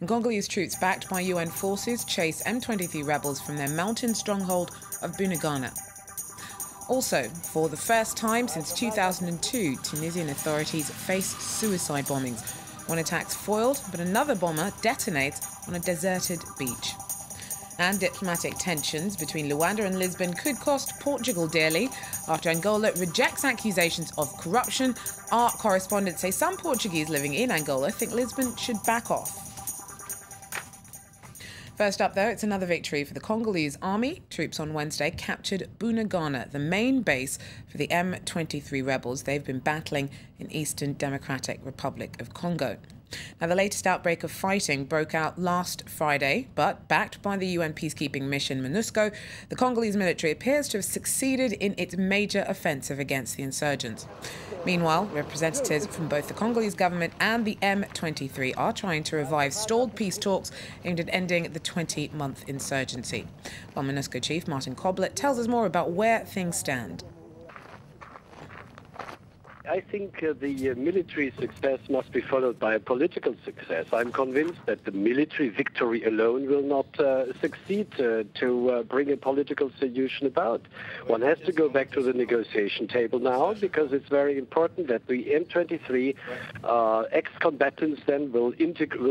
And Congolese troops backed by UN forces chase M23 rebels from their mountain stronghold of Bunagana. Also, for the first time since 2002, Tunisian authorities face suicide bombings. One attack's foiled, but another bomber detonates on a deserted beach. And diplomatic tensions between Luanda and Lisbon could cost Portugal dearly after Angola rejects accusations of corruption. Our correspondents say some Portuguese living in Angola think Lisbon should back off. First up, though, it's another victory for the Congolese army. Troops on Wednesday captured Bunagana, the main base for the M23 rebels they've been battling in Eastern Democratic Republic of Congo. Now, the latest outbreak of fighting broke out last Friday, but backed by the UN peacekeeping mission MONUSCO, the Congolese military appears to have succeeded in its major offensive against the insurgents. Meanwhile, representatives from both the Congolese government and the M23 are trying to revive stalled peace talks aimed at ending the 20-month insurgency. While MONUSCO chief Martin Kobler tells us more about where things stand. I think the military success must be followed by a political success. I'm convinced that the military victory alone will not succeed to bring a political solution about. One has to go back to the negotiation table now, because it's very important that the M23 ex-combatants then will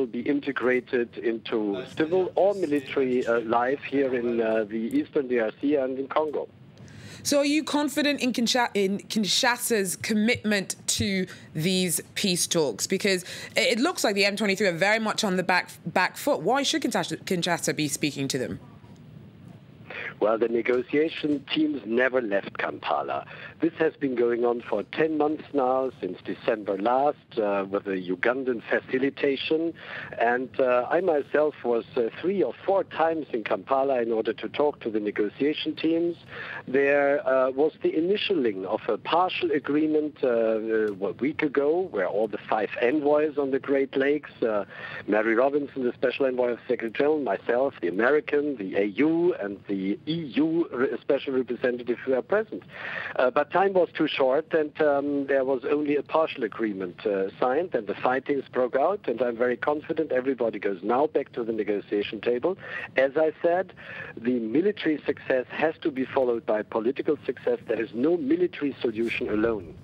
be integrated into civil or military life here in the eastern DRC and in Congo. So are you confident in Kinshasa's commitment to these peace talks? Because it looks like the M23 are very much on the back foot. Why should Kinshasa be speaking to them? Well, the negotiation teams never left Kampala. This has been going on for 10 months now, since December last, with a Ugandan facilitation. And I myself was 3 or 4 times in Kampala in order to talk to the negotiation teams. There was the initialing of a partial agreement a week ago, where all the 5 envoys on the Great Lakes, Mary Robinson, the Special Envoy of Secretary General, myself, the American, the AU, and the EU special representative who are present. But time was too short, and there was only a partial agreement signed, and the fightings broke out, and I'm very confident everybody goes now back to the negotiation table. As I said, the military success has to be followed by political success. There is no military solution alone.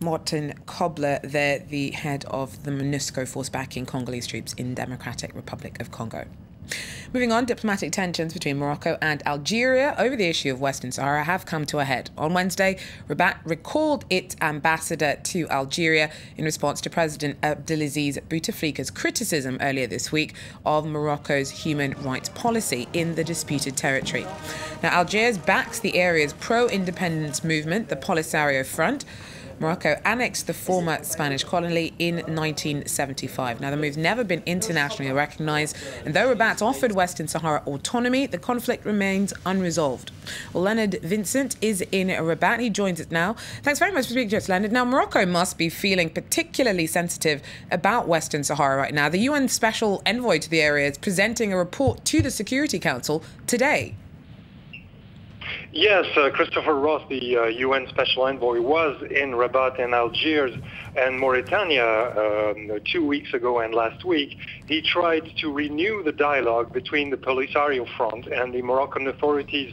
Martin Kobler, there, the head of the MONUSCO force backing Congolese troops in Democratic Republic of Congo. Moving on, diplomatic tensions between Morocco and Algeria over the issue of Western Sahara have come to a head. On Wednesday, Rabat recalled its ambassador to Algeria in response to President Abdelaziz Bouteflika's criticism earlier this week of Morocco's human rights policy in the disputed territory. Now, Algiers backs the area's pro-independence movement, the Polisario Front. Morocco annexed the former Spanish colony in 1975. Now, the move's never been internationally recognized, and though Rabat offered Western Sahara autonomy, the conflict remains unresolved. Well, Leonard Vincent is in Rabat. He joins us now. Thanks very much for speaking to us, Leonard. Now, Morocco must be feeling particularly sensitive about Western Sahara right now. The UN Special Envoy to the area is presenting a report to the Security Council today. Yes, Christopher Ross, the UN Special Envoy, was in Rabat and Algiers and Mauritania 2 weeks ago and last week. He tried to renew the dialogue between the Polisario Front and the Moroccan authorities.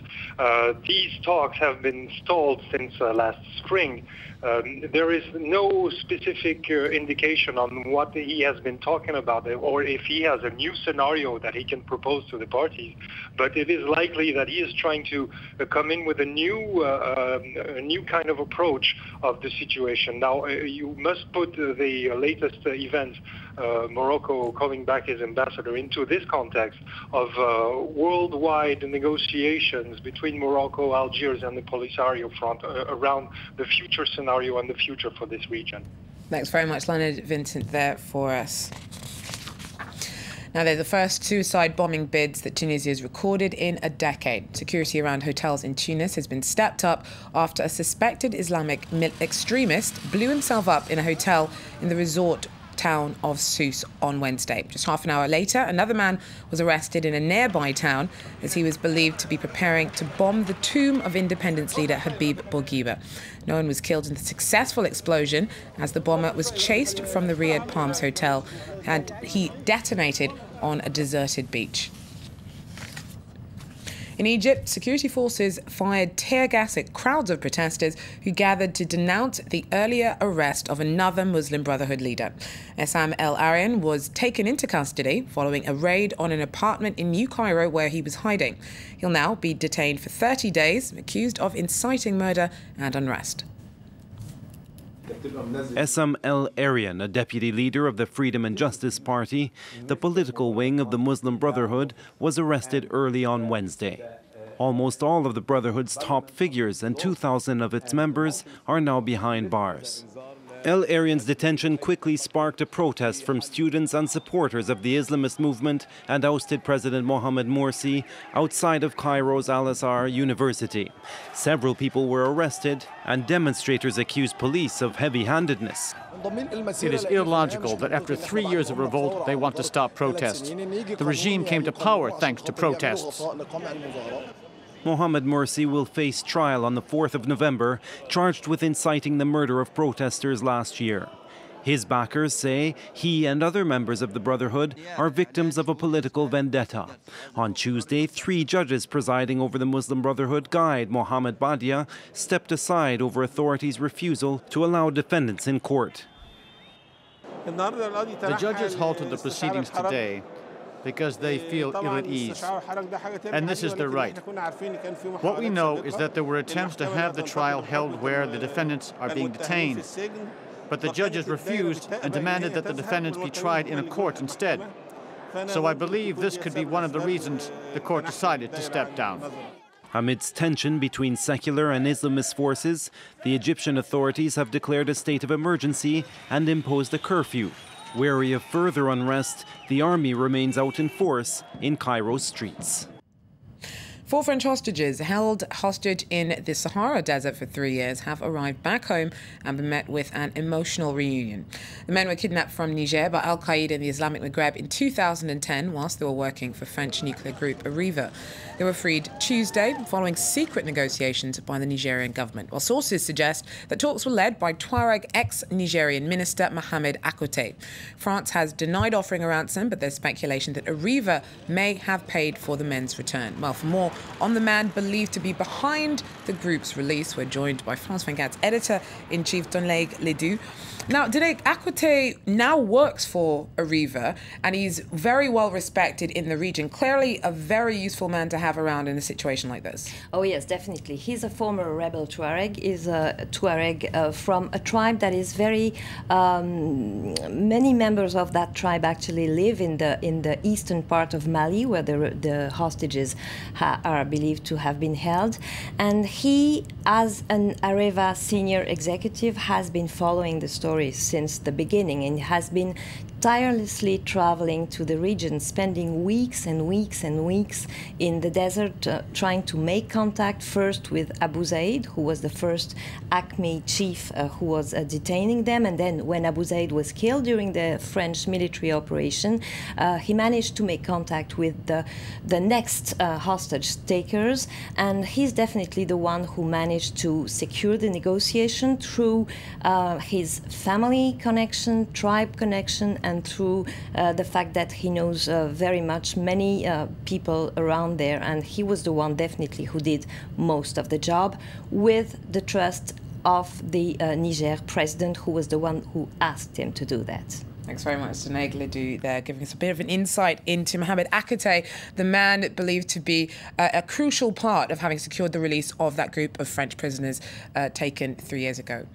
These talks have been stalled since last spring. There is no specific indication on what he has been talking about, or if he has a new scenario that he can propose to the parties. But it is likely that he is trying to come in with a new kind of approach of the situation. Now, you must put the latest events, Morocco calling back his ambassador, into this context of worldwide negotiations between Morocco, Algiers, and the Polisario Front around the future scenario and the future for this region. Thanks very much, Leonard Vincent, there for us. Now, they're the first suicide bombing bids that Tunisia has recorded in a decade. Security around hotels in Tunis has been stepped up after a suspected Islamic extremist blew himself up in a hotel in the resort town of Sousse on Wednesday. Just half an hour later, another man was arrested in a nearby town as he was believed to be preparing to bomb the tomb of independence leader Habib Bourguiba. No one was killed in the successful explosion as the bomber was chased from the Riyadh Palms Hotel and he detonated on a deserted beach. In Egypt, security forces fired tear gas at crowds of protesters who gathered to denounce the earlier arrest of another Muslim Brotherhood leader. Essam El Arian was taken into custody following a raid on an apartment in New Cairo where he was hiding. He'll now be detained for 30 days, accused of inciting murder and unrest. Essam El Arian, a deputy leader of the Freedom and Justice Party, the political wing of the Muslim Brotherhood, was arrested early on Wednesday. Almost all of the Brotherhood's top figures and 2,000 of its members are now behind bars. El Arian's detention quickly sparked a protest from students and supporters of the Islamist movement and ousted President Mohamed Morsi outside of Cairo's Al-Azhar University. Several people were arrested, and demonstrators accused police of heavy-handedness. It is illogical that after 3 years of revolt, they want to stop protests. The regime came to power thanks to protests. Mohamed Morsi will face trial on the 4th of November, charged with inciting the murder of protesters last year. His backers say he and other members of the Brotherhood are victims of a political vendetta. On Tuesday, 3 judges presiding over the Muslim Brotherhood guide Mohamed Badia stepped aside over authorities' refusal to allow defendants in court. The judges halted the proceedings today because they feel ill at ease, and this is their right. What we know is that there were attempts to have the trial held where the defendants are being detained, but the judges refused and demanded that the defendants be tried in a court instead. So I believe this could be one of the reasons the court decided to step down. Amidst tension between secular and Islamist forces, the Egyptian authorities have declared a state of emergency and imposed a curfew. Wary of further unrest, the army remains out in force in Cairo's streets. 4 French hostages held hostage in the Sahara Desert for 3 years have arrived back home and been met with an emotional reunion. The men were kidnapped from Niger by Al-Qaeda in the Islamic Maghreb in 2010 whilst they were working for French nuclear group Arriva. They were freed Tuesday following secret negotiations by the Nigerian government, while sources suggest that talks were led by Tuareg ex-Nigerian minister Mohamed Akoute. France has denied offering a ransom, but there's speculation that Arriva may have paid for the men's return. Well, for more on the man believed to be behind the group's release, we're joined by France 24's editor-in-chief Donleg Ledoux. Now, Donleg, Akoute now works for Arriva, and he's very well respected in the region. Clearly a very useful man to have around in a situation like this. Oh yes, definitely. He's a former rebel Tuareg. He's a Tuareg from a tribe that is very... many members of that tribe actually live in the eastern part of Mali, where the hostages are believed to have been held. And he, as an Arriva senior executive, has been following the story since the beginning and has been tirelessly traveling to the region, spending weeks and weeks and weeks in the desert, trying to make contact first with Abu Zaid, who was the first ACME chief who was detaining them. And then when Abu Zaid was killed during the French military operation, he managed to make contact with the next hostage takers. And he's definitely the one who managed to secure the negotiation through his family connection, tribe connection, and through the fact that he knows very much many people around there. And he was the one definitely who did most of the job, with the trust of the Niger president, who was the one who asked him to do that. Thanks very much, Donleg Ledoux, there, giving us a bit of an insight into Mohamed Akoute, the man believed to be a crucial part of having secured the release of that group of French prisoners taken 3 years ago.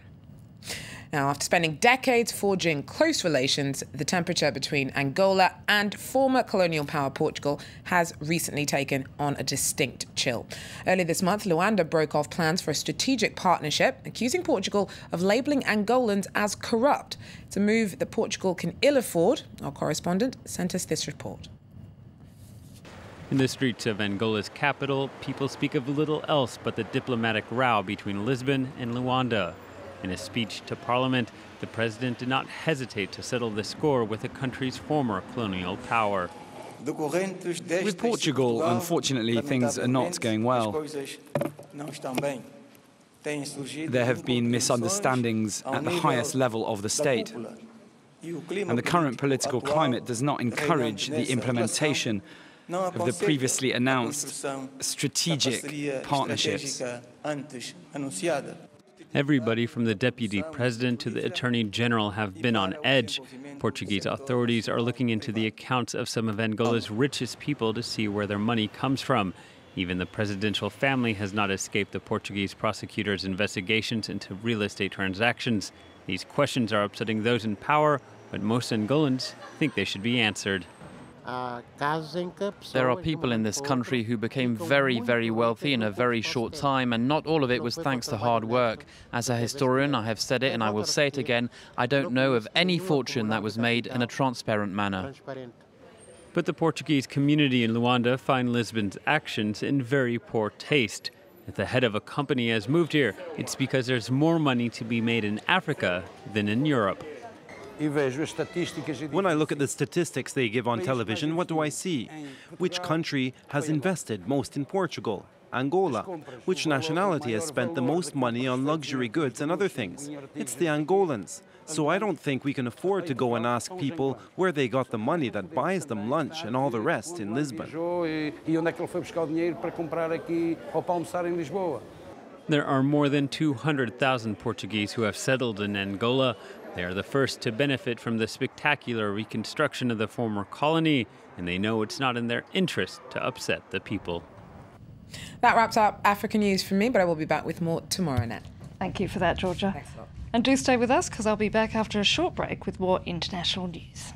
Now, after spending decades forging close relations, the temperature between Angola and former colonial power Portugal has recently taken on a distinct chill. Earlier this month, Luanda broke off plans for a strategic partnership, accusing Portugal of labelling Angolans as corrupt. It's a move that Portugal can ill afford. Our correspondent sent us this report. In the streets of Angola's capital, people speak of little else but the diplomatic row between Lisbon and Luanda. In a speech to Parliament, the president did not hesitate to settle the score with the country's former colonial power. With Portugal, unfortunately, things are not going well. There have been misunderstandings at the highest level of the state, and the current political climate does not encourage the implementation of the previously announced strategic partnerships. Everybody from the deputy president to the attorney general have been on edge. Portuguese authorities are looking into the accounts of some of Angola's richest people to see where their money comes from. Even the presidential family has not escaped the Portuguese prosecutors' investigations into real estate transactions. These questions are upsetting those in power, but most Angolans think they should be answered. There are people in this country who became very, very wealthy in a very short time, and not all of it was thanks to hard work. As a historian, I have said it and I will say it again, I don't know of any fortune that was made in a transparent manner. But the Portuguese community in Luanda find Lisbon's actions in very poor taste. If the head of a company has moved here, it's because there's more money to be made in Africa than in Europe. When I look at the statistics they give on television, what do I see? Which country has invested most in Portugal? Angola. Which nationality has spent the most money on luxury goods and other things? It's the Angolans. So I don't think we can afford to go and ask people where they got the money that buys them lunch and all the rest in Lisbon. There are more than 200,000 Portuguese who have settled in Angola. They are the first to benefit from the spectacular reconstruction of the former colony, and they know it's not in their interest to upset the people. That wraps up Africa News from me, but I will be back with more tomorrow night. Thank you for that, Georgia. Thanks a lot. And do stay with us, because I'll be back after a short break with more international news.